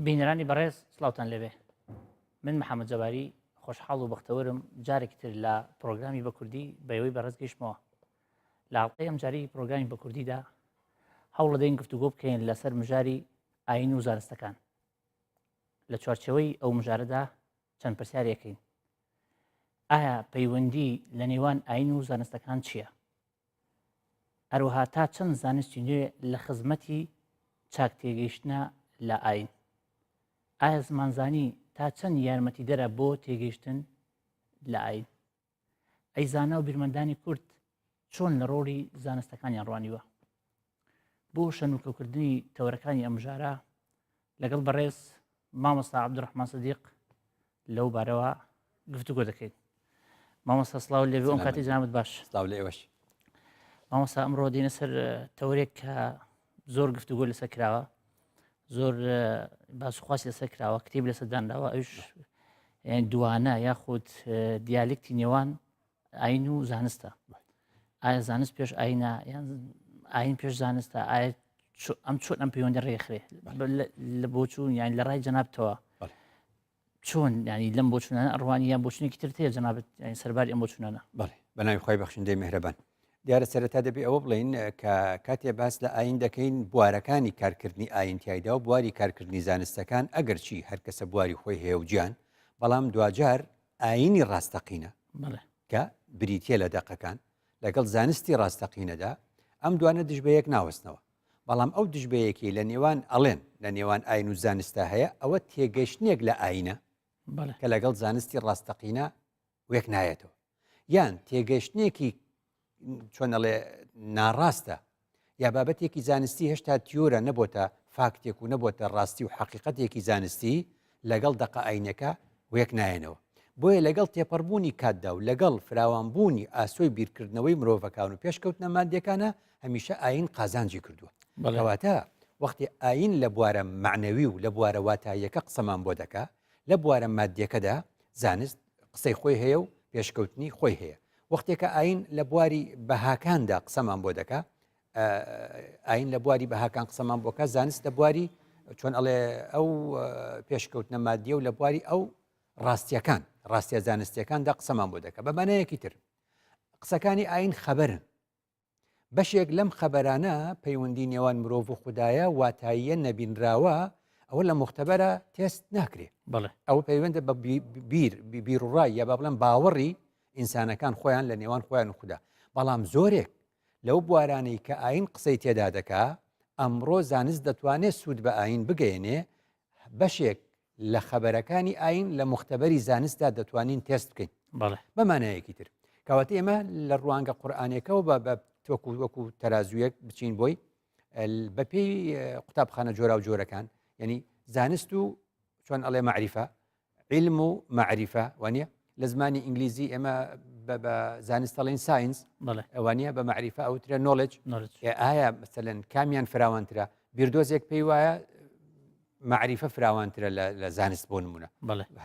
بینەرانی بەڕێز سڵاوتان لەبێ من محەممەد جەباری خۆشحاڵ و بەختەوەرم جارێکی تر لە پرۆگرامی بە کوردی بەیەوەی بەڕێز گەیشتمەوە لە ئاڵلقەی ئەم جاری پرۆگرامی بە کوردیدا هەوڵ دەدەین گفتوگۆ بکەین لەسەر مژاری ئاین و زانستەکان لە چوارچەوەی ئەو مژارەدا چەند پرسیارێکین ئایا پەیوەندی لە نێوان ئاین و زانستەکان چییە؟ هەروەها تا چەند زانستی نوێ لە خزمەتی چاک-تێگەیشتنە لە ئاین؟ ئایا زمانزانی تا چەند یارمەتی دەرە بۆ تێگەیشتن لە ئاین؟ ئەی زانە و بیرمەندانی کورد چۆن لە ڕۆڵی زانستەکانیان ڕوانیوە؟ بۆ شەنوکەوکردنی تەورەکانی ئەم ژارە لەگەڵ بەڕێز مامۆستا عەبدوڕەحمان سەدیق لەو بارەوە گفتوگۆ دەکەین. مامۆستا سڵاو لێبێ، ئەم کاتی جنابەت باش. سڵاو لە ئێوەش. مامۆستا ئەمڕۆ دێنە سەر تەورێک کە زۆر گفتوگۆ لەسەر کراوە، زۆر باسوخواسی لەسەر کراوە، کتێب لەسەر دانراوە، ئەوش دوانە یاخود دیالکتی نێوان ئاین و زانستە. ئایا زانست پێش ئاینە یان ئاین پێش زانستە؟ ئایا ئەم چۆن ئەم پەیوەندی ڕێکخرێ لە بۆچوون یان لە ڕای جەنابەتەوە چۆن ینی لەم بۆچوونانە ئەڕوانی یان بۆچوونێکی تر تەیە جەنابەت سەرباری ئەم بۆچوونانە؟ بەڵێ بەناوی خۆی بەخشندەی میهرەبان. دیارە سەرەتا دەبێ ئەوە بڵین کە کاتێ باس لە ئاین دەکەین بوارەکانی کارکردنی ئاین تایدا و بواری کارکردنی زانستەکان ئەگەر چی هەر کەسە بواری خۆی هەیە و گیان، بەڵام دوجار ئاینی ڕاستەقینە کە بریتە لە دەقەکان لەگەڵ زانستی ڕاستەقینەدا ئەم دوانە دژبەیەک ناوەستنەوە، بەڵام ئەو دژبەیەکی لە نێوان ئەڵێن لە نێوان ئاین و زانستە هەیە ئەوە تێگەشتنێک لە ئاینە کە لەگەڵ زانستی ڕاستەقینە وێک نایەتەوە، یان تێگەشتنێکی چۆنەڵێ ناڕاستە یا بابەتێکی زانستی هێشتا تیۆرە نەبووتە فاکتێک و نەبووتە ڕاستی و حەقیقەتێکی زانستی لەگەڵ دەقە ئاینەکە وێک نایەنەوە. بۆیە لەگەڵ تێپەڕبوونی کاتدا و لەگەڵ فراوانبوونی ئاسۆی بیرکردنەوەی مرۆڤەکان و پێشکەوتنە مادیەکانە هەمیشە ئاین قازانجی کردووە. کەواتە وەختی ئاین لە بوارە معنەوی و لە بوارە واتاییەکە قسەمان بۆ دەکا، لە بوارە مادیەکەدا زانست قسەی خۆی هەیە و پێشکەوتنی خۆی هەیە. وەختێکە ئاین لە بواری بەهاکاندا قسەمان بۆ دەکا، ئاین لە بواری بەهاکان قسەمان بۆکە، زانست لە بواری چۆن ئەڵێ ئەو پێشکەوتنە مادیە و لە بواری ئەو ڕاستیەکان ڕاستیە زانستیەکاندا قسەمان بۆ دەکە. بەمانەیەکی تر قسەکانی ئاین خەبەرن، بەشێک لەم خەبەرانە پەیوەندی نێوان مرۆڤ و خوددایە واتاییە نەبینراوە ئەوە لە مختەبەرە تێست ناکرێت. ئەوە پەیوەندە بە بیر و ڕای یا با بڵێن باوەڕی ئینسانەکان خۆیان لە نێوان خۆیان و خوددا. بەڵام زۆرێک لەو بوارانەی کە ئاین قسەی تێدا دەکا ئەمڕۆ زانست دەتوانێت سوود بە ئاین بگەێنێ، بەشێک لە خەبەرەکانی ئاین لە مختەبەری زانستدا دەتوانین تێست بکەین. بەمانەیەکی تر کەواتە ئێمە لە ڕوانگە قورئانێکەوە بە وەکو تەرازویەک بچین بۆی بەپێی قوتابخانە جۆرا و جۆرەکان، یعنی زانست و چۆن ئەڵێ معریفە، علم و معریفە وانە لە زمانی ئینگلیزی ئێمە بە زانست دەڵێن ساینس، ئەوانە بە معریفە ئەوترە نۆڵج. ئایا مەسەلەن کامیان فراوانترە؟ بیردۆزێک پێی وایە معریفە فراوانترە لە زانست بۆ نمونە،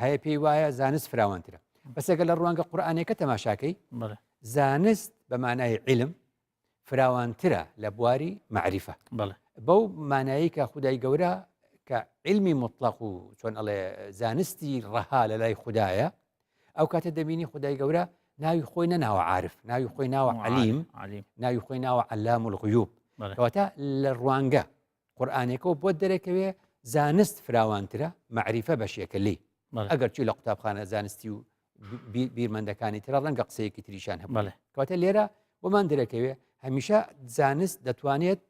هەیە پێی وایە زانست فراوانترە. بەسەگە لە ڕوانگە قورئانێکە تەماشاکەی زانست بە مانای علم فراوانترە لە بواری معریفە. بەو مانایی کە خودای گەورە کە علمی مطلق و چۆن ئەڵێ زانستی ڕەها لە لای خوددایە، ئەو کاتە دەبینی خودای گەورە ناوی خۆی نەناوە عارف، ناوی خۆی ناوە عەلیم، ناوی خۆی ناوە عەلام الغیوب. کەواتە لە ڕوانگە قورئانێکەوە بۆ دەرەکەوێ زانست فراوانترە، معریفە بەشێکە لی. ئەگەر چی لە قوتابخانە زانستی و بیرمەندەکانی ترە ڕەنگە قسەیەکی تریشان هەبوو. کەواتە لێرە وەمان دەرەکەوێ هەمیشە زانست دەتوانێت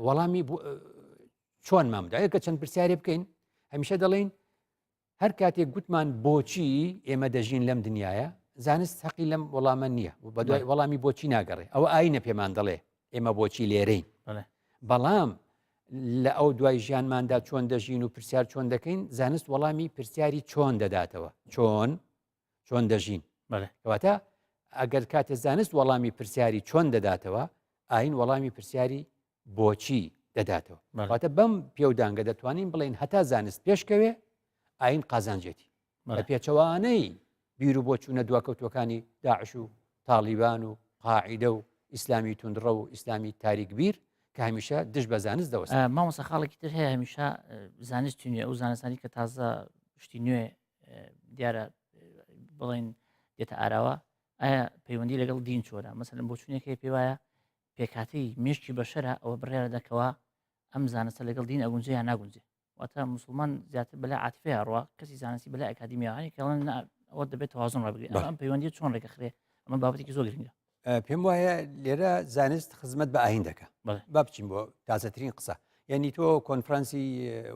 وەڵامی چۆنمان بدات. کە چەند پرسیارێ بکەین هەمیشە دەڵێن هەر کاتێک گوتمان بۆچی ئێمە دەژین لەم دنیاە، زانست حەقی لەم وەڵامە نییە و بەدوای وەڵامی بۆچی ناگەڕێ. ئەوە ئاینە پێمان دەڵێ ئێمە بۆچی لێرەین، بەڵام لە ئەو دوای ژیانماندا چۆن دەژین و پرسیار چۆن دەکەین، زانست وەڵامی پرسیاری چۆن دەداتەوە، چۆن دەژین. کەواتە ئەگەر کاتە زانست وەڵامی پرسیاری چۆن دەداتەوە، ئاین وەڵامی پرسیاری بۆچی دەداتەوە. کەواتە بەم پێودانگە دەتوانین بڵێن هەتا زانست پێشکەوێ ئاین قازانجێتی لە پێچەوانەی بیر و بۆچوونە دواکەوتوەکانی داعش و تاڵیبان و قاعیدە و ئیسلامی توندڕە و ئیسلامی تاریک بیر کە هەمیشە دش بە زانست دەوەست. مامۆستا خاڵێکی تر هەیە هەمیشە زانستی نوێ ئەو زانستانی کە تازە شتی نوێ دیارە بڵێن دێتە ئاراوە ئایا پەیوەندی لەگەڵ دین چۆرە مەسەلەن بۆ چونێکی پێ وایە پێکاتی مشکی بەشەرە ئەوە بڕێرە دەکەوە ئەم زانستە لەگەڵ دین ئەگونجێ یا ناگونجێ واتە مسلمان زیاتر بەلا عاتفێ هەڕوە کەسی زانستی بەلا ئەکادمیانی کەڵێن ئەوە دەبێت تەوازن ڕابگرێت ئەم پەیوەندی چۆن ڕێگەخرێ ئەمە بابەتێکی زۆر گرنگە. پێم وایە لێرە زانست خزمەت بە ئاین دەکە با بچین بۆ تازەترین قسە یعنی تۆ کۆنفرانسی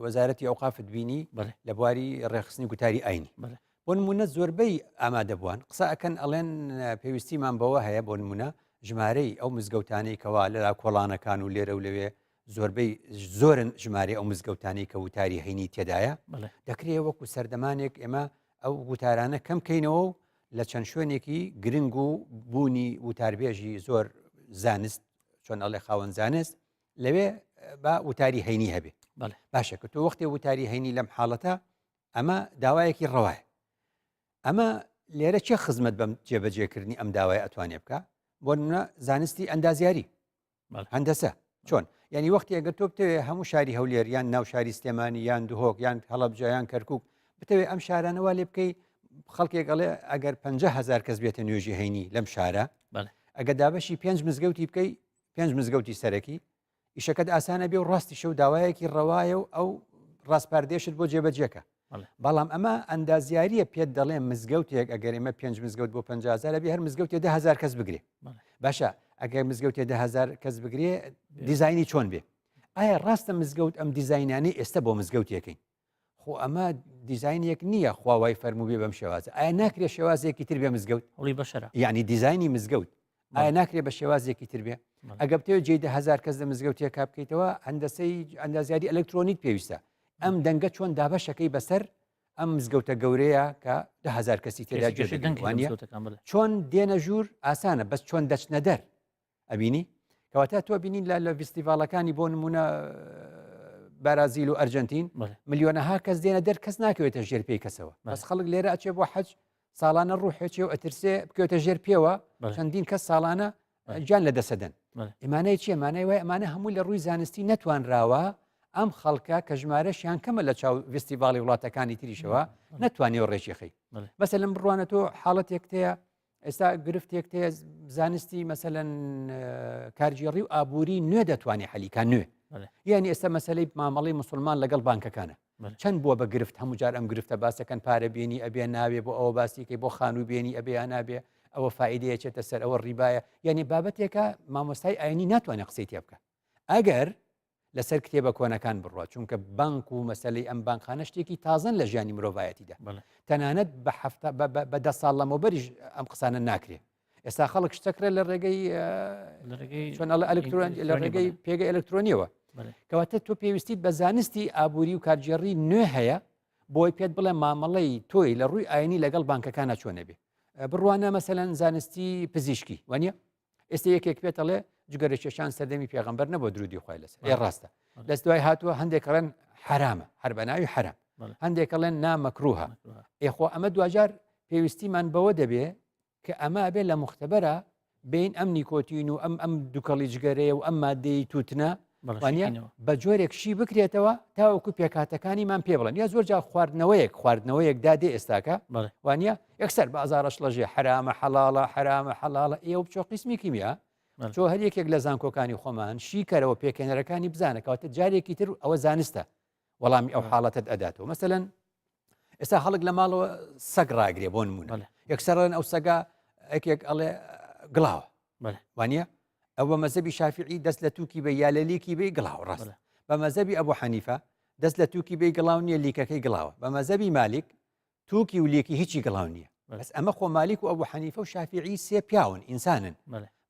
وەزارەتی ئەوقافت بینی لە بواری ڕێخستنی گوتاری ئاینی بۆ نمونە زۆربەی ئامادەبووان قسە ئەکەن ئەڵێن پێویستیمان بەوە هەیە بۆ نمونە ژمارەی ئەو مزگەوتانەی کەوا لەلا کۆڵانەکان و لێرە و لەوێ زۆربەی زۆرن ژمارە ئەو مزگەوتانی کە وتاری هەینی تێدایە دەکرێت وەکو سەردەمانێک ئێمە ئەو وتارانە کەم کەینەوە و لە چەند شوێنێکی گرنگ و بوونی وتاربێژی زۆر زانست چۆن ئەڵێ خاوەن زانست لەوێ بە وتاری هەینی هەبێ باشە کە تۆ وەختی وتاری هەینی لەم حاڵەتە ئەمە داوایەکی ڕەوایە ئەمە لێرە چه خزمەت بەم جێبەجێکردنی ئەم داوای ئەتوانێ بکە بۆ نمونە زانستی ئەندازیاری هەندەسە چۆن یعنی وەختی ئەگەر تۆ بتەوێ هەموو شاری هەولێر یان ناو شاری سلێمانی یان دوهۆک یان هەڵەبجە یان کەرکووک بتەوێ ئەم شارانەوە لێ بکەی خەڵکێک ئەڵێ ئەگەر 50,000 کەس بێتە نوێژی هەینی لەم شارە ئەگە دابەشی 5 مزگەوتی بکەی 5 مزگەوتی سەرەکی ئیشەکەت ئاسانە بێ و ڕاستی شەو داوایەکی ڕەوایە و ئەو ڕاستپاردێشت بۆ جێبەجێکە بەڵام ئەمە ئەندازیاریە پێت دەڵێن مزگەوتێک ئەگەر ئێمە 5 مزگەوت بۆ 50,000 بێ هەر مزگەوتێ 10,000 کەس بگرێ باشە ئەگەر مزگەوتێ 10,000 کەس بگرێ دیزایانی چۆن بێ ئایا ڕاستە مزگەوت ئەم دیزایانانی ئێستا بۆ مزگەوتەکەین خۆ ئەمە دیزایینێک نییە خواوای فەرموبێ بەم شێوازە ئایا ناکرێت شێوازێکی تر بێ مزگەوت هەڵی بەشەرە یعنی دیزایانی مزگەوت ئایا ناکرێت بە شێوازێکی تر بێ ئەگە بتێ جێ 10,000 کەس لە مزگەوتێ کا بکەیتەوە هەندەسەی ئەندازیاری ئەلکترۆنیک پێویستە ئەم دەنگە چۆن دابەشەکەی بەسەر ئەم مزگەوتە گەورەیە کە 10,000 کەسی تێدا جێوانە چۆن دێنە ژوور ئاسانە بەس چۆن دەچنە دەر ئەبینی کەواتە تۆ بینین لە فیستیڤالەکانی بۆ نمونە بارازیل و ئەرجنتین ملیۆنەها کەس دێنە دەر کەس ناکەوێتە ژێر پێی کەسەوە بەس خەڵک لێرە ئەچێ بۆ حەج ساڵانە ڕوحێکی و ئەترسێ بکەوێتە ژێر پێوە چەندین کەس ساڵانە گیان لە دەسەدەن ئەمانەی چی ئەمانەی وای ئەمانە هەمووی لە ڕووی زانستی نەتوانراوە ئەم خەڵکە کە ژمارەشیان کەمە لە چاو فیستیڤاڵی وڵاتەکانی تریشەوە نەتوانێت ڕێکی خەی بەسە لەم بڕوانە تۆ حاڵەتێک تەیە ئێستا گرفتێک تەیە زانستی مەسەلەن کارگێڕی و ئابووری نوێ دەتوانێت حەلیکان نوێ یعنی ئێستا مەسەلەی مامەڵی مسلمان لەگەڵ بانکەکانە چەند بووە بە گرفت هەموو جار ئەم گرفتە باسەکەن پارە بێنی ئەبێ ناوێ بۆ ئەوە باسیکەی بۆ خانوو بێنی ئەبێ یا نابێ ئەوە فائیدەیە چێتە سەر ئەوە ڕیبایە یعنی بابەتێکە مامۆستای ئاینی ناتوانێت قسەی تێ بکە ئەگەر لەسەر کتێبە کۆنەکان بڕوە چونکە بانک و مەسلەی ئەم بانکخانە شتێکی تازن لە ژیانی مرۆڤایەتیدا تەنانەت بە 10 ساڵ لەمەوبەریش ئەم قسانە ناکرێت ئێستا خەڵک شتەکرێت لە ڕێگەی چۆن ئەلکترۆن لە ڕێگەی پێگە ئەلکترۆنیەوە کەواتە تۆ پێویستیت بە زانستی ئابووری و کارگێڕی نوێ هەیە بۆی پێت بڵێ مامەڵەی تۆی لە ڕووی ئاینی لەگەڵ بانکەکانە چۆنە بێ بڕوانە مەسەلەن زانستی پزیشکی وانە ئێستا یەکێک پێتەڵێ جگەرە کێشان سەردەمی پێغەمبەر نەبوو درودی خوای لەسەر ڕاستە دەست دوای هاتووە هەندێک ڕەن حرامە هەر بە ناوی حرام هەندێک ڵێن نامەکروهە ئێخۆ ئەمە دوجار پێویستیمان بەوە دەبێ کە ئەمە بێ لە مختبەرە بین ئەم نیکۆتین و ئەم دووکەڵی جگەرەیە و ئەم مادەی تووتنە بە جۆرێک شی بکرێتەوە تاوەکو پێکاتەکانیمان پێ بڵێن یا زۆر جا خواردنەوەیەک دادێ ئێستاکە وانە یەکسەر بازارش لەژێ حرامە حەڵاڵە ئێوە بچۆ قیسمی کیمیا چۆ هەر یەکێک لە زانکۆکانی خۆمان شیکەرەوە پێکەنەرەکانی بزانە کەواتە جارێکی تر ئەوە زانستە وەڵامی ئەو حاڵەتت ئەداتەوە مەسەلەن ئێستا خەڵک لە ماڵەوە سەگ ڕاگرێ بۆ نمونە یەکسەرن ئەو سەگا ئەکێک ئەڵێ گڵاوە وانە ئەوە مەزەبی شافعی دەست لە تووکی بە یا لە لیکی بێ گڵاو ڕاست بە مەزەبی ئەبوو حەنیفە دەست لە تووکی بێ گڵاو نییە لیکەکەی گڵاوە بە مەزەبی مالیک تووکی و لیکی هیچی گڵاو نییە بەس ئەمە خۆ مالیک و ئەبوو حەنیفە و شافعی سێ پیاون ئینسانن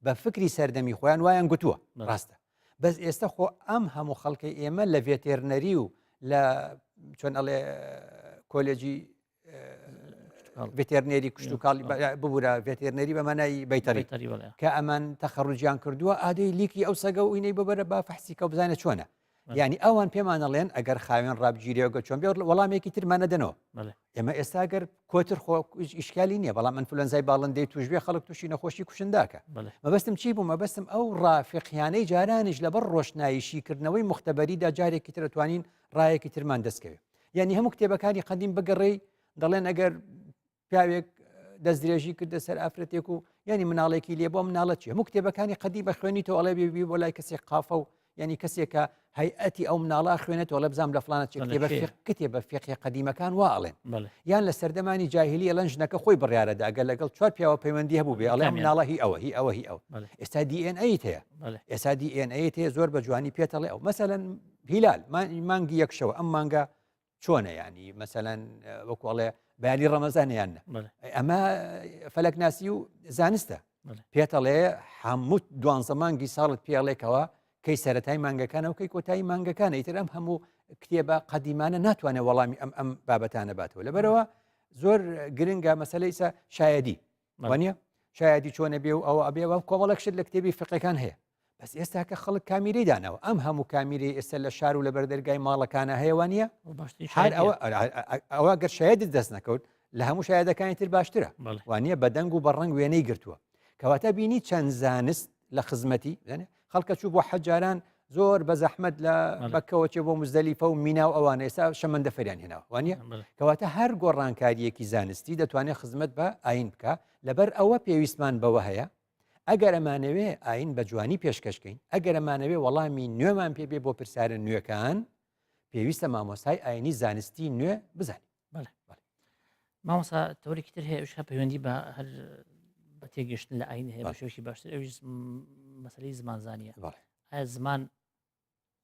بە فکری سەردەمی خۆیان وایان گوتووە ڕاستە بەس ئێستا خۆ ئەم هەموو خەڵکی ئێمە لە ڤێتێرنەری و لە چۆن ئەڵێ کۆلێجی ڤێتێرنێری کوشت و کاڵی ببوورە ڤێتێرنەری بە مانای بەیتەری کە ئەمان تەخەڕوجیان کردووە ئادەی لیکی ئەو سەگە و ئینەی ببەرە با فەحسیکە و بزانێت چۆنە یعنی ئەوان پێمانەڵێن ئەگەر خاوێن ڕابگیریەوەگە چۆن بێ وەڵامێکی ترمانە دەنەوە ئێمە ئێستاگەر کۆتر ئیشکالی نییە بەڵام ئەنفلەنزای باڵندەی توشبێ خەڵک تووشی نەخۆشی کوشنداکە مەبەستم چی بوو مەبەستم ئەو ڕافقیانەی جارانیش لەبەر ڕۆشناییشیکردنەوەی مختبەریدا جارێکی تر دەتوانین ڕایەکی ترمان دەستکەوێت یعنی هەموو کتێبەکانی قەدیم بگەڕێی دەڵێن ئەگەر پیاوێک دەستدرێژی کردە سەر ئافرەتێک و ینی مناڵێکی لێ بۆ مناڵەت چی هەموو کتێبەکانی قەدی بە خوێنیتەوە ئەڵێ بێ بۆ لای کەسێک قافە و ینی کەسێکە هەیئەتی ئەو مناڵا خوێنێتەوە لە بزانام لە فلانە کتێبە فقهی قەدیمەکان واڵێن یان لە سەردەمانی جاهیلی ئەڵەن ژنەکە خۆی بڕیارەدا ئەگەر لەگەڵ چوار پیاوە پەیوەندی هەبوو بێ ئەڵێ مناڵە هی ئەوە هی ئەوە هی ئەو ئێستا DNA هەیە ئێستا DNA هەیە زۆر بە جوانی پێتەڵێ ئەو مەسەلەن هیلال مانگی یەک شەوە ئەم مانگە چۆنە ینی مەسەلەن وەکوڵێ بەیانی ڕەمەزانیانە ئەمە فەلەکناسی و زانستە پێتەڵێ هەموو دوانزە مانگی ساڵت پێڵێکەوە کەی سەرەتای مانگەکانە و کەی کۆتایی مانگەکانە ئیتر ئەم هەموو کتێبە قەدیمانە ناتوانێت وەڵامی ئەم بابەتانە باتەوە لەبەرەوە زۆر گرنگە مەسەلەیسە شایەدی وانە شایەدی چۆنە بێ و ئەوە ئەبێەوە کۆمەڵەکشت لە کتێبی فقەکان هەیە بەس ئێستا کە خەڵک کامیرەی دانەوە ئەم هەموو کامیری ئێستا لە شار و لە بەردەرگای ماڵەکانە هەیەوانە ئەوە گەر شایەدت دەست نەکەوت لە هەموو شایەدەکانی تر باشترە وانە بەدەنگ و بەڕەنگ وێنەی گرتووە کەواتە بینی چەند زانست لە خزمەتی خەڵکە چوو بۆ حەجاران زۆر بە زەحمەت لە بەکەوە چێ بۆ مزدەلیفە و مینا و ئەوانە ئێستا شەمەندە فەریان هێناوە وانە کەواتە هەر گۆڕانکاریەکی زانستی دەتوانێت خزمەت بە ئاین بکە لەبەر ئەوە پێویستمان بەوە هەیە ئەگەر ئەمانەوێ ئاین بە جوانی پێشکەشکەین ئەگەر ئەمانەوێ وەڵامی نوێمان پێبێ بۆ پرسیارە نوێەکان پێویستە مامۆستای ئاینی زانستی نوێ بزانین مامۆستا تەورێکی تر هەیە ئەوش پەیوەندی بە هەر بە تێگەشتن لە ئاین هەیە بە شێوەی باشتر ئەوش مەسەلەی زمانزانیە ئایا زمان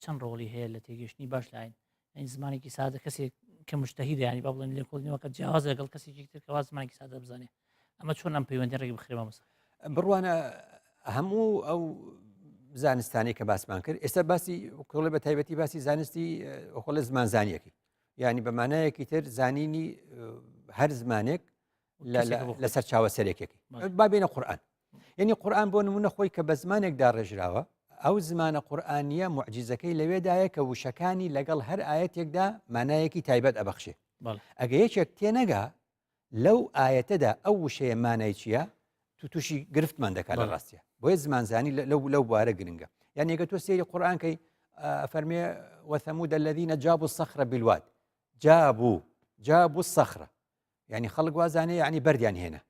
چەند ڕۆڵی هەیە لە تێگەشتنی باش لە ئاین ئەین زمانێکی سادە کەسێک کە مشتەهید ینی با بڵێن لێ کۆڵنیەوەکە جیاواز لەگەڵ کەسێکی تر کەوا زمانێکی سادە بزانێ ئەمە چۆن ئەم پەیوەندی ڕێک بخرێ مامۆستا بڕوانە هەموو ئەو زانستانی کە باسمان کرد ئێستا باسی کۆڵی بە تایبەتی باسی زانستی خۆڵە زمانزانیەکی ینی بەمانایەکی تر زانینی هەر زمانێک لەسەر چاوەسەرێکێکی بابێنە قورئان یعنی قورئان بۆ نمونە خۆی کە بە زمانێکدا ڕێژراوە ئەو زمانە قورئانیە معجزەکەی لەوێدایە کە وشەکانی لەگەڵ هەر ئاەتێکدا مانایەکی تایبەت ئەبەخشێ ئەگە یەکێک تێنەگا لەو ئاەتەدا ئەو وشەیە مانای چییە تووشی گرفتمان دەکات لە ڕاستیە بۆیە زمانزانی لەو بوارە گرنگە یعنی ئەگە تۆ سێری قورئانکەی فەرمێ وثەمود الذين جابوا الصخر بالواد جابوا الصخرة يعني خەڵک وازانێ یعنی بەردیان هێنا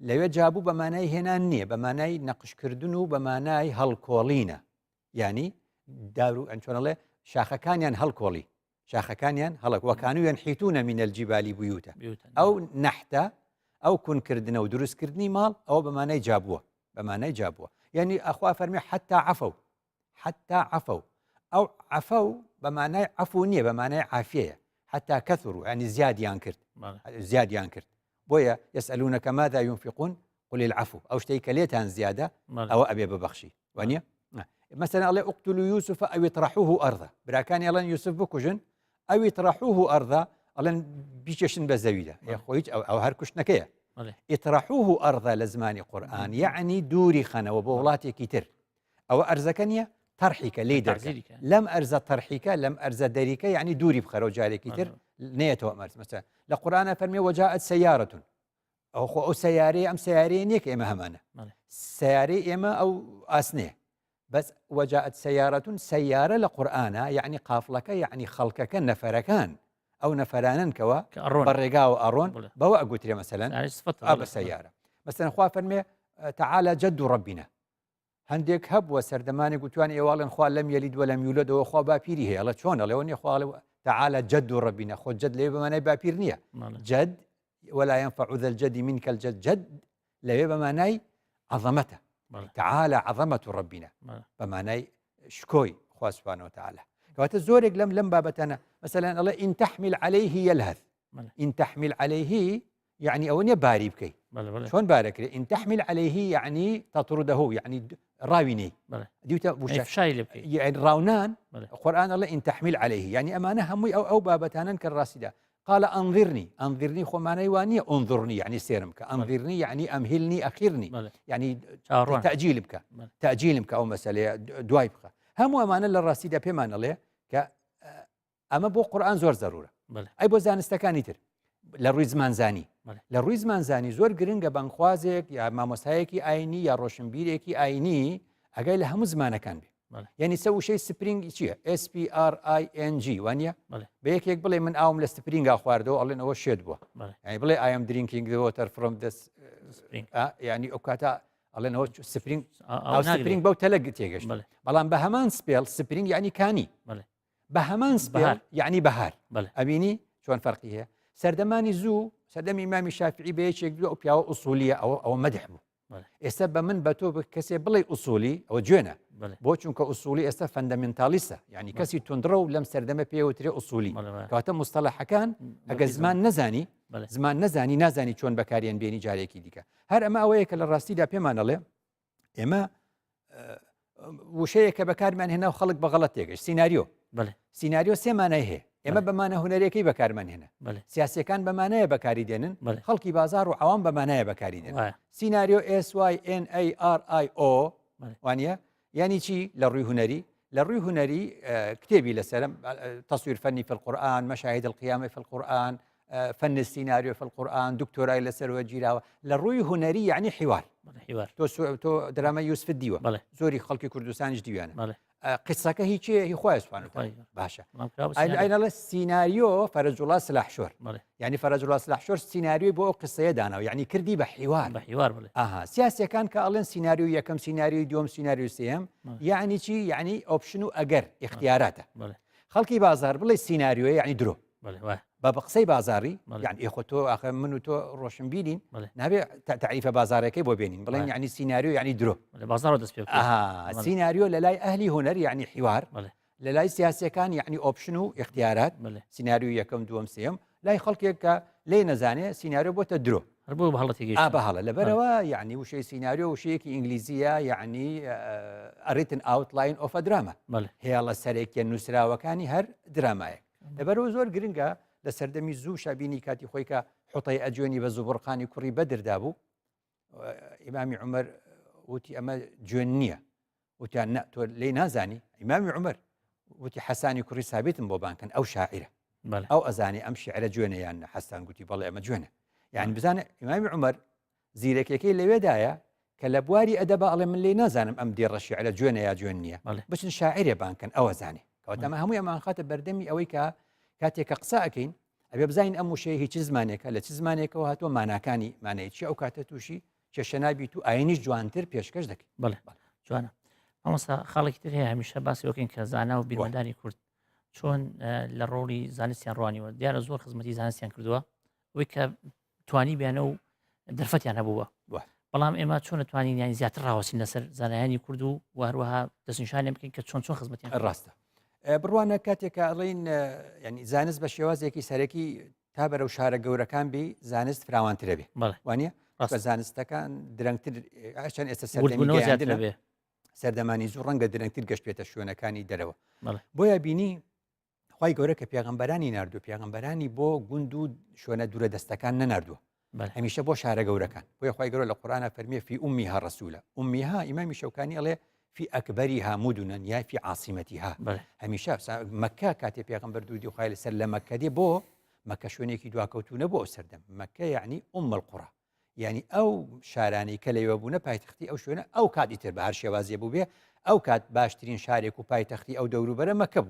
لەوێ جابوو بە مانای هێنان نییە بە مانای نەقشکردن و بە مانای هەڵکۆڵینە ینی دارو ئەنچۆنەڵێ شاخەکانیان هەڵکۆڵی شاخەکانیان هەڵک وەکانو ينحتون من الجبال بيوتا ئەو نەحتە ئەو کونکردنە و دروستکردنی ماڵ ئەوە بە مانای جابووە بە مانای جابووە یعنی ئەخوا فەرمێ حتى عفوا ئەو عفو بە مانای عفو نییە بە مانای عافیەیە حتى كثروا يعني زياديان كرت بويا يسألونك ماذا ينفقون قل العفو أو شتيك ليتان زيادة أو أبي ببخشي وانيا مثلا الله اقتلوا يوسف أو يطرحوه أرضا براكان يلان يوسف بكجن أو يطرحوه أرضا الله بيششن بزويدة يا خويج أو هركش نكية يطرحوه أرضا لزمان قرآن يعني دوري خانة وبولاتي كتير أو أرزكنيا طرحك ليدر لم أرز طرحك لم أرز دريك يعني دوري بخير وجاري كتير نيته أمرز مثلا لقرآن فرمي وجاءت سيارة أو سيارة أم سيارين يك إما همانة سيارة إما أو أسنية بس وجاءت سيارة لقرآن يعني قافلك يعني خلقك نفركان أو نفرانا كوا برقا وأرون بوا قلت لي مثلا أبا سيارة مثلا أخوة فرمي تعالى جد ربنا هەندێک هەبووە سەردەمانی گوتوان ئێواڵێن خوا لەم یەلید وە لەم یولەدەوە خوا باپیری هەیە ئەڵە چۆنە لەوەنی خوا تعالى جد ربنا خۆ جد لەوێ بەمانای باپیر نییە جد ولا ينفع ذا الجد منك الجد جد لەوێ بەمانای عظمەتە تعالى عظمة ربنا بەمانای شکۆی خوا سبحانه وتعالى کەواتە زۆرێک لەم بابەتانە مثلا ئەڵێ إن تحمل عليه يلهث إن تحمل عليه يعني أو باري بكي شلون بارك إن تحمل عليه يعني تطرده يعني راويني ديوتا يعني راونان القرآن الله إن تحمل عليه يعني أمانة همي أو بابتانا كالراسدة قال أنظرني خو معنى وانية انظرني يعني سيرمك أنظرني يعني أمهلني أخرني يعني تأجيل بك أو مسألة دواي بك هم أمانة للراسدة بمان الله کە ئەمە بۆ قورآن زۆر زەرورە ئەی بۆ زانستەکانی تر لە ڕووی زمانزانی لە ڕووی زمانزانی زۆر گرنگە بەنخوازێک یا مامۆستایەکی ئاینی یا ڕۆشنبیرێکی ئاینی ئەگەی لە هەموو زمانەکان بێ یعنی سە وشەی سپرینگ چییە SPRING وانە بە یەکێک بڵێ من ئاوم لە سپرینگا خواردەوە ئەڵێن ئەوە شێت بووە بڵێ ئایم درینکینگ وۆتەر فرۆم ینی ئەو کاتە ئەڵێن ئەوە سپرینگ بەو تەلە تێگەشت بەڵام بە هەمان سپێل سپرینگ یعنی کانی بە هەمان سپێل یعنی بەهار ئەبینی چۆن فەرقی هەیە سەردەمانی زوو سەردەمی ئیمامی شافعی بە یەکێک دووە ئەو پیاوە ئوسولیە ئەوە مەدح بوو ئێستا بە من بە تۆ کەسێ بڵێ ئوسولی ئەوە جوێنە بۆ چونکە ئوسولی ئێستا فەندەمنتالیستە یعنی کەسی تونندڕە و لەم سەردەمە پێوترێ ئوسولی کەواتە مستەڵەحەکان ئەگە زمان نەزانی زمان نازانی چۆن بەکاریان بێنی جارێکی دیکە هەر ئەمە ئەوەیە کە لە ڕاستیدا پێمانەڵێ ئێمە وشەیە کە بەکارمان هێنا و خەڵک بە غەڵەت تێگەشت سیناریۆ سێمانای هەیە ئێمە بەمانە هوەرێکی بەکارمان هێنا سیاسەکان بەمانەیە بەکاری دێنن خەڵکی بازار و عوام بەمانەیە بەکاری دێنن سیناریۆ SYNARIO وانە یعنی چی لە ڕووی هوەری لە ڕووی هوەری کتێبی لەسەرم تصویر فنی في القورآن مشاهد القيامة في القورآن فن السيناريو في القورآن دكتورای لەسەر وەرگیراوە لە ڕووی هوەری یعنی حیوار تۆ درامە یوسف دیوە زۆری خەڵکی کوردستانیش دیوانە قسەکە هیچێ هی خوای سوبحانه باشە ئەڵێ سیناریۆ فەرەجوڵا سلاحشۆر یعنی فەرەجوڵا سلاحشۆر سیناریۆی بۆ ئەو قسەیە داناوە یعنی کردی بە حیوار سیاسەکان کە ئەڵێن سیناریۆ یەکەم سیناریۆی دووەم سیناریۆ سێم یعنی چی یعنی ئۆپشن و ئەگەر اختیاراتە خەڵکی بازار بڵێ سیناریۆیە یعنی درۆ بە قسەی بازاری یعنی ئێخۆ تۆ ئاخر من و تۆ ڕۆشنبیرین نابێ تعریفە بازارەکەی بۆ بێنین بڵێن یعنی سیناریۆ یعنی درۆ سیناریۆ لە لای ئەهلی هوەر یعنی حیوار لە لای سیاسەکان یعنی ئۆپشن و اختیارات سیناریۆ یەکەم دووەم سێم لای خەڵکێک کە لێ نەزانێ سیناریۆ بۆتە درۆ بەهەڵە لەبەرەوە یعنی وشەی سیناریۆ وشەیەکی ئینگلیزیە یعنی ئەریتن ئاوتلاین ئۆفە درامە هێڵە سەرێکیە نووسراوەکانی هەر درامایەک لەبەرەوە زۆر گرنگە لە سەردەمی زوو شابینی کاتی خۆی کە حوتەی ئەجوێنی بە زوبڕقانی کوڕی بەدردا بوو ئیمامی عومەر وتی ئەمە جوێن نییە وتیان تۆ لێ نازانی ئیمامی عومەر وتی حەسانی کوڕی سابتم بۆ بانکن ئەو شاعرە ئەو ئەزانی ئەم شیعرە جوێنە یان حەسان گوتی بەڵێ ئەمە جوێنە یعنی بزانە ئیمامی عومەر زیرەکێکی لەوێدایە کە لە بواری ئەدەبە ئەڵێ من لێ نازانم ئەم دێڕە شیعرە جوێنە یا جوێن نییە بچن شاعرێ بانکن ئەوە زانێ کەواتەمە هەمووی ئەمان خاتە بەردەمی ئەوەی کە کاتێکە قسە ئەەکەین ئەبێ بزانین ئەم وشەیە هیچ زمانێکە لە چ زمانێکەوە هاتووە ماناکانی مانەیەکی ئەو کاتە تووشی کێشەنابیت و ئاینیش جوانتر پێشکەش دەکەین جوانە ئەمەسا خاڵێکی تر هەیە هەمیشە باسی وەکەین کە زانا و بیرۆدانی کورد چۆن لە ڕۆڵی زانستیان ڕوانیوە دیارە زۆر خزمەتی زانستیان کردووە ئەوەی کە توانی بیانە و دەرفەتیان هەبووە بەڵام ئێمە چۆن نتوانین یانی زیاتر ڕاوەسین لەسەر زانایانی کورد و هەروەها دەستنیشانیان بکەین کە چۆن خزمەتیان ڕاستە بڕوانە کاتێکە ئەڵین ینی زانست بە شێوازێکی سەرەکی تا بەرەو شارە گەورەکان بی زانست فراوانترە بێ وانە بە زانستەکان درەنگتر چەند ئێستا سەردەمانی زوو ڕەنگە درەنگتر گەشت بێتە شوێنەکانی دەرەوە بۆیە بینی خی گەورە کە پێغەمبەرانی نردووە پێغەمبەرانی بۆ گوند و شوێنە دوورە دەستەکان نەناردووە هەمیشە بۆ شارە گەورەکان بۆیە خی گەورە لە قورآنە فەرمیێ فی ئومیها ڕەسوولە ئومیها ئیمامی شەوکانی ئەڵێ في أكبرها مدنا يا في عاصمتها هميشه مكة كاتب پیغمبر دودي وخايل سر لمكة دي بو مكة شونيكي دوا كوتونه بو سردم مكة يعني القرى يعني أو شاراني كلي وبونه بايتختي أو شونه أو كاد يتر بهر شوازي بو بيه أو كاد باشترين شارك وبايتختي أو دورو برا مكة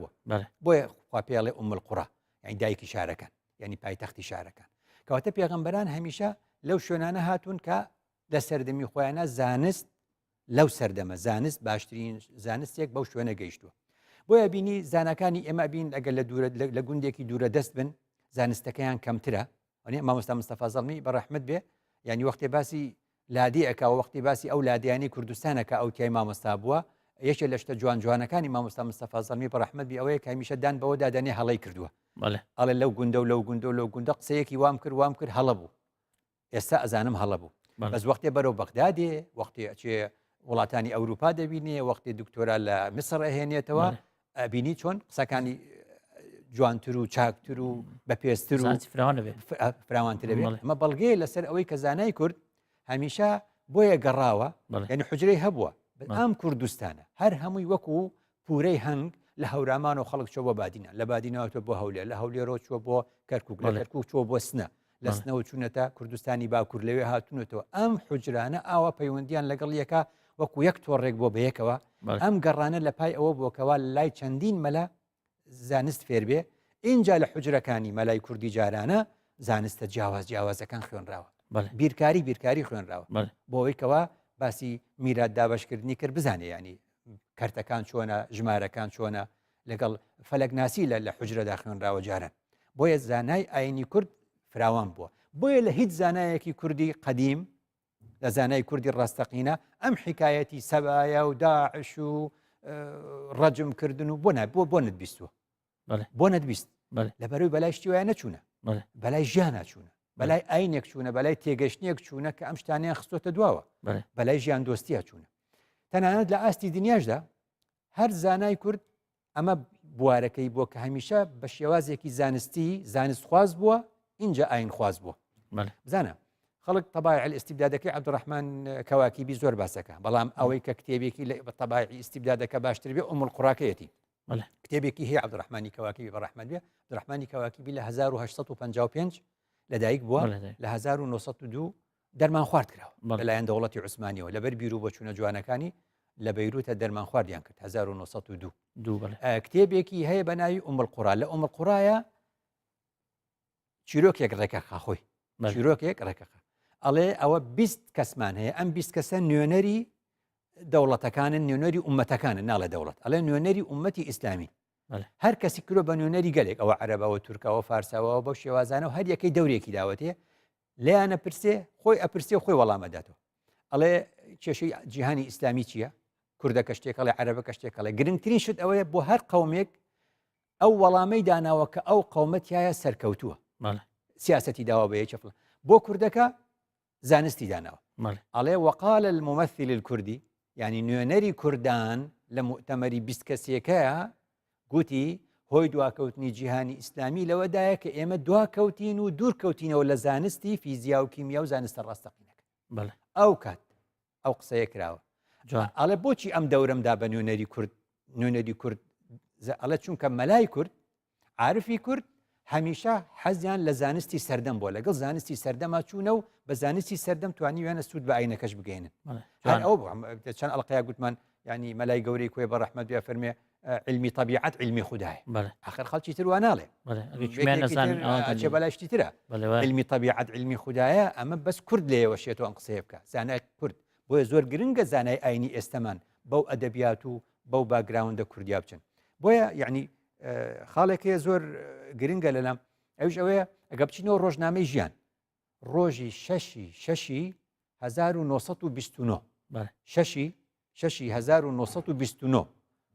بو خوابيالي القرى يعني دايكي شاركان يعني بايتختي شاركان كاتب پیغمبران هميشه لو شونانه هاتون كا لسردمي خويانا زانست لەو سەردەمە زانست باشترین زانستێک بەو شوێنە گەیشتووە بۆیە بینی زانەکانی ئێمە بین ئەگەر لە گوندێکی دوورە دەست بن زانستەکەیان کەمترە مامۆستا مستەفا زەڵمی بەڕەحمەت بێ ینی وەختی باسی لادی ئەکا و وەختی باسی ئەو لادیانی کوردستانەکە ئەو تیای مامۆستا بووە یەکێک لە شتە جوانەکانی مامۆستا مستەفا زەڵمی بەڕەحمەت بێ ئەوەیە کە هەمیشە دان بەوە دادەنێ هەڵەی کردووە ئەڵێ لەو گوندە و لەو گوندە قسەیەکی وام کرد هەڵە بوو ئێستا ئەزانم هەڵە بوو بەس وەختێ بەرەو بەغدادێ وەختی ئەچێ وڵاتانی ئەوروپا دەبینێ وەختی دکتۆرا لە میسر ئەهێنێتەوە بینی چۆن قسەکانی جوانتر و چاکتر و بەپێستر و فراوانتر دەبێت ئەمە بەڵگەیە لەسەر ئەوەی کە زانای کورد هەمیشە بۆیە گەڕاوە یعنی حجرەی هەبووە ئەم کوردستانە هەر هەمووی وەکو پورەی هەنگ لە هەورامان و خەڵک چۆ بۆ بادینە لە بادینەوەتە بۆ هەولێر لە هەولێرەوە چوە بۆ کەرکک لە کەرکک چوە بۆ سنە لە سنەوە چوونەتە کوردستانی باکوور لەوێ هاتوونەتەوە ئەم حجرانە ئاوا پەیوەندیان لەگەڵ یەکە وەکو یەک تۆڕێک بۆ بەیەکەوە ئەم گەڕانە لە پای ئەوە بۆکەوە لای چەندین مەلە زانست فێر بێ اینجا لە حجرەکانی مەلای کوردی جارانە زانستە جیاوازەکان خوێنراوە بیرکاری خوێنراوە بۆ ئەوەیکەوە باسی میرات دابەشکردنی کرد بزانێ ینی کەرتەکان چۆنە ژمارەکان چۆنە لەگەڵ فەلەکناسی لە حجرەدا خوێنراوە جاران بۆیە زانای ئاینی کورد فراوان بووە بۆیە لە هیچ زانایەکی کوردی قەدیم لە زانای کوردی ڕاستەقینە ئەم حکایەتی سەبایە و داعش و ڕەجمکردن و بۆ نتبیستوە بۆ نتبیست لەبەرەوەی بەلای شتیوایە نەچوونە بەلای ژیان ناچوونە بەلای ئاینێک چوونە بەلای تێگەشتنیەک چوونە کە ئەم شتانیان خستۆتە دواوە بەلای ژیان دۆستیە چوونە تەنانەت لە ئاستی دنیاشدا هەر زانای کورد ئەمە بوارەکەی بۆ کە هەمیشە بە شێوازێکی زانستی زانست خواز بووە اینجا ئاین خواز بووە بزانە خەڵک تەبایع ئیستیبدادەکەی عەبدوڕەحمان کەواکیبی زۆر باسەکە بەڵام ئەوەی کە کتێبێکی لە تەبایع ئیستیبدادەکە باشتر بێ ئوم القوڕاکەیەتی کتێبێکی هەیە عەبدوڕەحمانی کەواکیبی بەڕەحمەت بێ عەبدوڕەحمانی کەواکیبی لە 1855 لەدایک بووە لە 1902 دەرمان خوارد کراوە لەلایەن دەوڵەتی عوسمانیەوە لەبەر بیر و بۆچوونە جوانەکانی لە بەیروتە دەرمان خواردیان کرد 1902 کتێبێکی هەیە بە ناوی ئوم القوڕا لە ئوم القوڕایە چیرۆکێک ڕێکەخا خۆی چیرۆکێک ڕێکەخا ئەڵێ ئەوە 20 کەسمان هەیە ئەم 20 کەسە نوێنەری دەوڵەتەکانن نوێنەری ئومەتەکانن ناڵە دەوڵەت ئەڵێ نوێنەری ئومەتی ئیسلامی هەر کەسی کرۆ بە نوێنەری گەلێک ئەوە عەرەبەوە تورکەوە فارسەوە بەو شێوازانەوە هەر یەکەی دەورێکی داوەتێ لێیانە پرسێ خۆی ئەپرسێ خۆی وەڵامەداتەوە ئەڵێ کێشەی جیهانی ئیسلامی چییە کوردەکە شتێکەڵێ عەرەبەکە شتێکەڵێ گرنگترین شت ئەوەیە بۆ هەر قەومێک ئەو وەڵامەی داناوە کە ئەو قەومەتیایە سەرکەوتووە سیاسەتی داوا بە یەکێ فڵان بۆ کوردەکە زانستی داناوە ئەڵێ وەقال الممثل الكوردی یعنی نوێنەری کوردان لە مؤتەمەری 20 کەسێکەیە گوتی هۆی دواکەوتنی جیهانی ئیسلامی لەوەدایە کە ئێمە دواکەوتین و دوورکەوتینەوە لە زانستی فیزیا و کیمیا و زانستە ڕاستەقینەکە ئەو کات ئەو قسەیە کراوە ئەڵێ بۆچی ئەم دەورەمدا بە نوێنەری کورد ئەڵێ چونکە مەلای کورد عارفی کورد هەمیشە حەزیان لە زانستی سەردەم بۆ لەگەڵ زانستی سەردەما چوونە و بە زانستی سەردەم توانی وێنە سوود بە ئاینەکەش بگەێنن ئەو چەند ئەڵقەیە گوتمان ینی مەلای گەورەی کوێ بە ڕەحمەت بێ فەرمێ علمی طبیعت علمی خوددایە آخر خەڵکی تر واناڵێ چێ بەلایشتی ترە علمی طبیعت علمی خوددایە ئەمە بەس کورد لێەوە شێتەوە ئەم قسەیە بکە زانای کورد بۆیە زۆر گرنگە زانای ئاینی ئێستەمان بەو ئەدەبیات و بەو باگراوندە کوردیا بچن بۆیە یعنی خاڵێکەیە زۆر گرنگە لەلام ئەوش ئەوەیە ئەگە بچینەوە ڕۆژنامەی ژیان ڕۆژی 6 1929 6 1929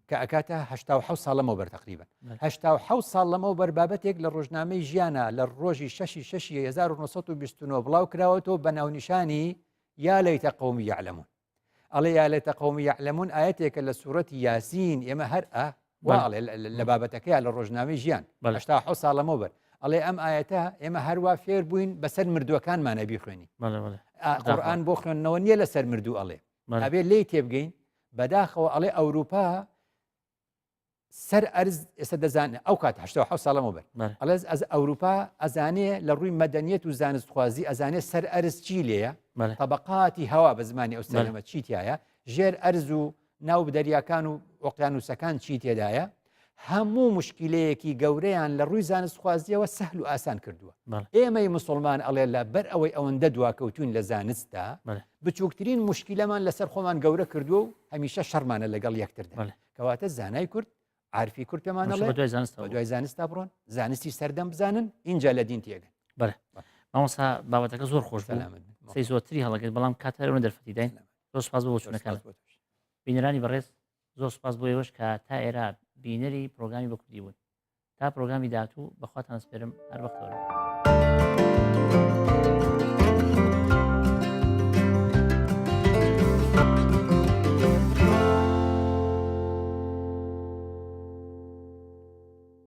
کە ئەکاتە 1970 ساڵەمەوە بەر تقریبا 1970 ساڵ لەمەوە بەربابەتێک لە ڕۆژنامەی ژیانە لە ڕۆژی 6 1929 بڵاو کراوەتەوە بە ناونیشانی یا لەیتە قەومی یعلەمون ئەڵێ یا لەیتە قەومی یعلەمون ئاەتێکە لە سوورەتی یاسین ئێمە هەر واڵێ لە بابەتەکەیە لە ڕۆژنامەی ژیان 1970 ساڵەمەوە بەر ئەڵێ ئەم ئاەتە ئێمە هەروە فێر بووین بەسەر مردووەکانمانە بیخوێنی قورئان بۆ خوێندنەوە نییە لەسەر مردوو ئەڵێ ئەبێ لێی تێبگەین بەداخەوە ئەڵێ ئەوروپا سەر ئەرز ئێستا دەزانێت ئەو کات 1970 ساڵەمەوە بەر ئەڵێ ئەوروپا ئەزانێ لە ڕووی مەدەنیەت و زانستخوازی ئەزانێت سەر ئەرز چی لێیە طبقاتی هەوا بە زمانی ئەو سەرلەمە چی تایە ژێر ئەرز و ناو دەریاکان و ئۆقیانوسەکان چی تێدایە هەموو مشکلەیەکی گەورەیان لە ڕووی زانستخوازیەوە سەهل و ئاسان کردووە ئێمەی مسلمان ئەڵێ لە بەر ئەوەی ئەوەندە دواکەوتون لە زانستدا بچووکترین مشکلەمان لەسەر خۆمان گەورە کردووە و هەمیشە شەڕمانە لەگەڵ یەکتردا کەواتە زانای کورد عارفی کورد پێمانەڵێ بە دوای زانستا بڕۆن زانستی سەردەم بزانن اینجا لە دین تێگەن بەڵێ مامۆستا بابەتەکە زۆر خۆش سی زۆرتری هەڵەکەت بەڵام کاتەرەوە دەرفەتیداین زۆر سپاس بۆ چوونەکان بینەرانی بەڕێز زۆر سپاس بۆ ئێوەش کە تا ئێرە بینەری پرۆگرامی بە کوردی بوون تا پرۆگرامی داهاتوو بەخواتان سپێرم هەر بەختەوە